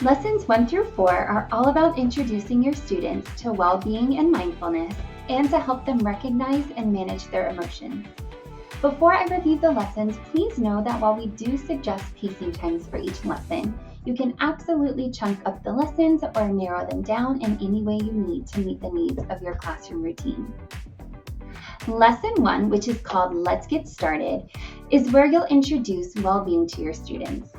Lessons 1 through 4 are all about introducing your students to well-being and mindfulness and to help them recognize and manage their emotions. Before I review the lessons, please know that while we do suggest pacing times for each lesson, you can absolutely chunk up the lessons or narrow them down in any way you need to meet the needs of your classroom routine. Lesson 1, which is called Let's Get Started, is where you'll introduce well-being to your students.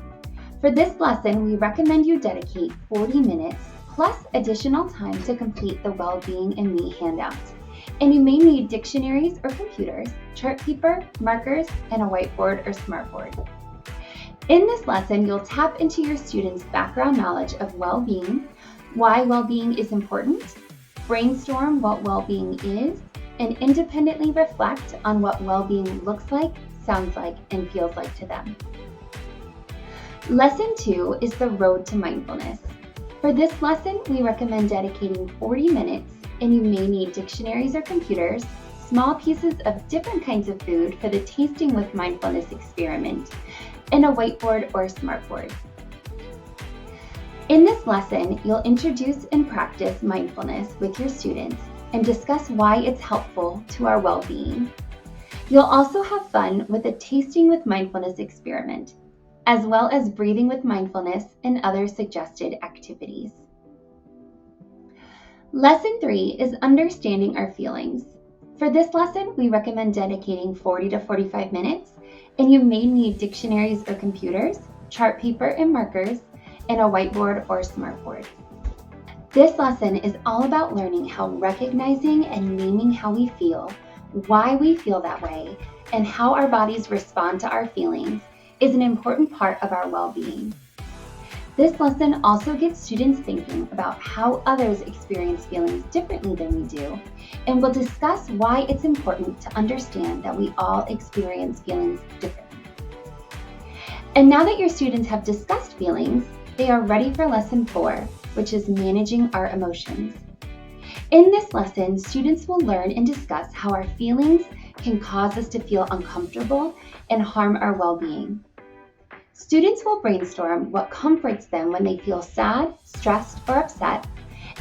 For this lesson, we recommend you dedicate 40 minutes plus additional time to complete the Well-Being and Me handout. And you may need dictionaries or computers, chart paper, markers, and a whiteboard or smartboard. In this lesson, you'll tap into your students' background knowledge of well-being, why well-being is important, brainstorm what well-being is, and independently reflect on what well-being looks like, sounds like, and feels like to them. Lesson 2 is the road to mindfulness. For this lesson, we recommend dedicating 40 minutes, and you may need dictionaries or computers, small pieces of different kinds of food for the Tasting with Mindfulness experiment, and a whiteboard or smartboard. In this lesson, you'll introduce and practice mindfulness with your students and discuss why it's helpful to our well-being. You'll also have fun with the Tasting with Mindfulness experiment, as well as breathing with mindfulness and other suggested activities. Lesson 3 is understanding our feelings. For this lesson, we recommend dedicating 40 to 45 minutes, and you may need dictionaries or computers, chart paper and markers, and a whiteboard or smartboard. This lesson is all about learning how recognizing and naming how we feel, why we feel that way, and how our bodies respond to our feelings is an important part of our well-being. This lesson also gets students thinking about how others experience feelings differently than we do, and will discuss why it's important to understand that we all experience feelings differently. And now that your students have discussed feelings, they are ready for lesson 4, which is managing our emotions. In this lesson, students will learn and discuss how our feelings can cause us to feel uncomfortable and harm our well-being. Students will brainstorm what comforts them when they feel sad, stressed, or upset,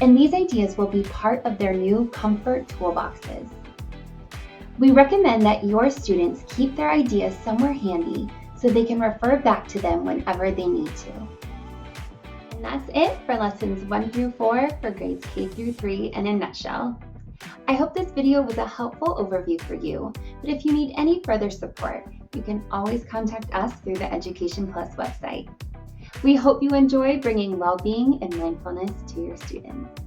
and these ideas will be part of their new comfort toolboxes. We recommend that your students keep their ideas somewhere handy so they can refer back to them whenever they need to. And that's it for lessons 1 through 4 for grades K through 3 in a nutshell. I hope this video was a helpful overview for you, but if you need any further support, you can always contact us through the Education Plus website. We hope you enjoy bringing well-being and mindfulness to your students.